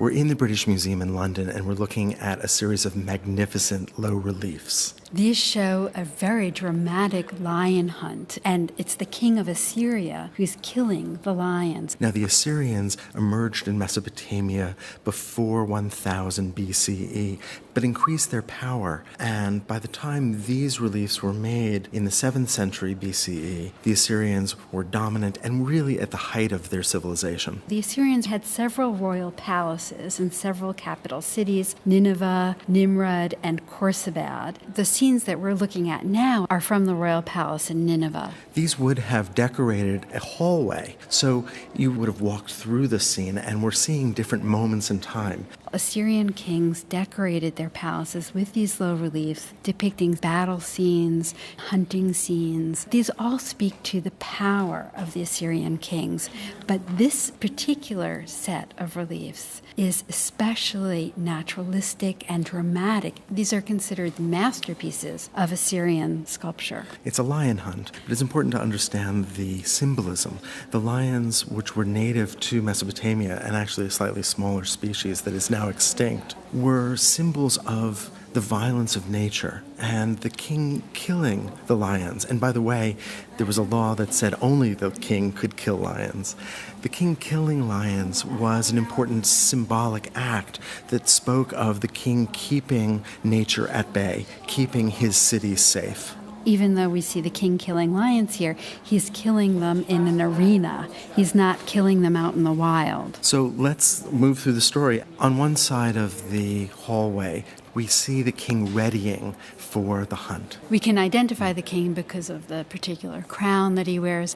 We're in the British Museum in London, and we're looking at a series of magnificent low reliefs. These show a very dramatic lion hunt, and it's the king of Assyria who's killing the lions. Now, the Assyrians emerged in Mesopotamia before 1000 BCE, but increased their power. And by the time these reliefs were made in the 7th century BCE, the Assyrians were dominant and really at the height of their civilization. The Assyrians had several royal palaces and several capital cities, Nineveh, Nimrud, and Khorsabad. The scenes that we're looking at now are from the royal palace in Nineveh. These would have decorated a hallway, so you would have walked through the scene, and we're seeing different moments in time. Assyrian kings decorated their palaces with these low reliefs depicting battle scenes, hunting scenes. These all speak to the power of the Assyrian kings, but this particular set of reliefs is especially naturalistic and dramatic. These are considered masterpieces of Assyrian sculpture. It's a lion hunt, but it's important to understand the symbolism. The lions, which were native to Mesopotamia and actually a slightly smaller species that is now extinct, were symbols of the violence of nature and the king killing the lions. And by the way, there was a law that said only the king could kill lions. The king killing lions was an important symbolic act that spoke of the king keeping nature at bay, keeping his city safe. Even though we see the king killing lions here, he's killing them in an arena. He's not killing them out in the wild. So let's move through the story. On one side of the hallway, we see the king readying for the hunt. We can identify the king because of the particular crown that he wears,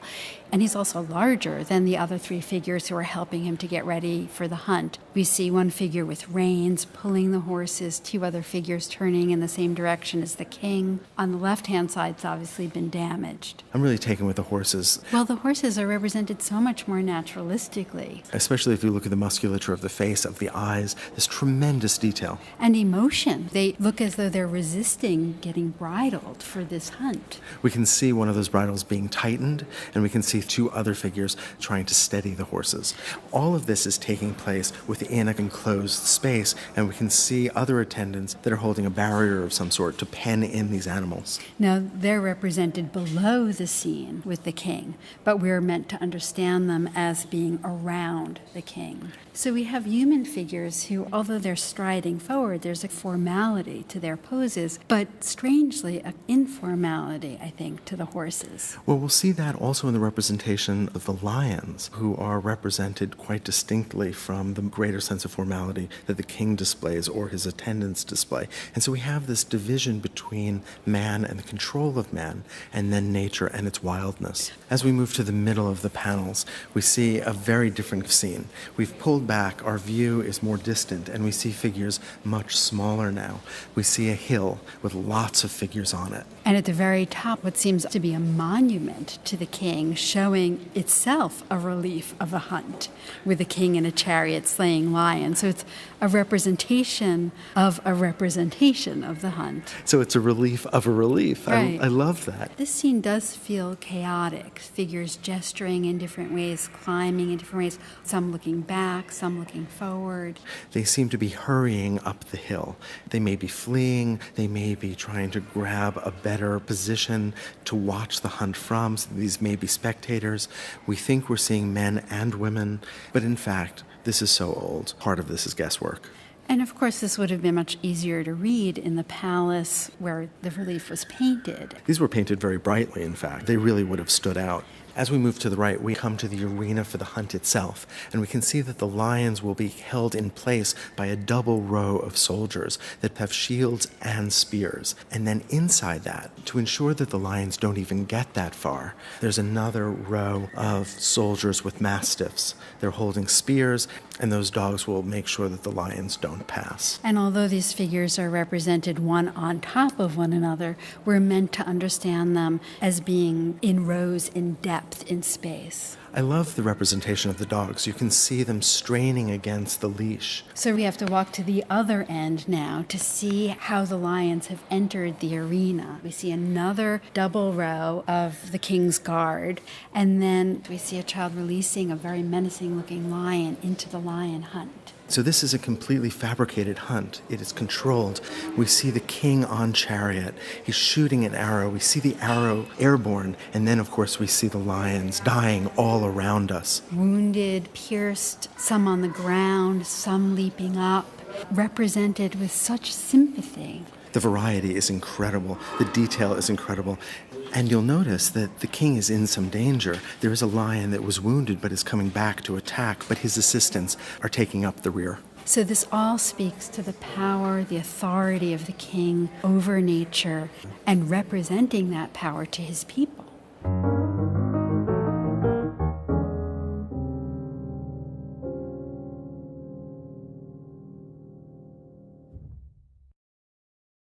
and he's also larger than the other three figures who are helping him to get ready for the hunt. We see one figure with reins pulling the horses, two other figures turning in the same direction as the king. On the left-hand side, it's obviously been damaged. I'm really taken with the horses. Well, the horses are represented so much more naturalistically. Especially if you look at the musculature of the face, of the eyes, there's tremendous detail. And emotion. They look as though they're resisting getting bridled for this hunt. We can see one of those bridles being tightened, and we can see two other figures trying to steady the horses. All of this is taking place within an enclosed space, and we can see other attendants that are holding a barrier of some sort to pen in these animals. Now, they're represented below the scene with the king, but we're meant to understand them as being around the king. So we have human figures who, although they're striding forward, there's a formality to their poses, but strangely, an informality, I think, to the horses. Well, we'll see that also in the representation of the lions, who are represented quite distinctly from the greater sense of formality that the king displays or his attendants display. And so we have this division between man and the control of man, and then nature and its wildness. As we move to the middle of the panels, we see a very different scene. We've pulled back, our view is more distant, and we see figures much smaller now. We see a hill with lots of figures on it. And at the very top, what seems to be a monument to the king, showing itself a relief of a hunt with a king in a chariot slaying lions. So it's a representation of the hunt. So it's a relief of a relief. Right. I love that. This scene does feel chaotic. Figures gesturing in different ways, climbing in different ways, some looking back, some looking forward. They seem to be hurrying up the hill. They may be fleeing, they may be trying to grab a better position to watch the hunt from. So these may be spectators. We think we're seeing men and women, but in fact, this is so old. Part of this is guesswork. And of course, this would have been much easier to read in the palace where the relief was painted. These were painted very brightly, in fact. They really would have stood out. As we move to the right, we come to the arena for the hunt itself, and we can see that the lions will be held in place by a double row of soldiers that have shields and spears. And then inside that, to ensure that the lions don't even get that far, there's another row of soldiers with mastiffs. They're holding spears, and those dogs will make sure that the lions don't pass. And although these figures are represented one on top of one another, we're meant to understand them as being in rows in depth in space. I love the representation of the dogs. You can see them straining against the leash. So we have to walk to the other end now to see how the lions have entered the arena. We see another double row of the king's guard, and then we see a child releasing a very menacing-looking lion into the lion hunt. So this is a completely fabricated hunt. It is controlled. We see the king on chariot. He's shooting an arrow. We see the arrow airborne. And then, of course, we see the lions dying all around us. Wounded, pierced, some on the ground, some leaping up, represented with such sympathy. The variety is incredible. The detail is incredible. And you'll notice that the king is in some danger. There is a lion that was wounded but is coming back to attack, but his assistants are taking up the rear. So this all speaks to the power, the authority of the king over nature and representing that power to his people.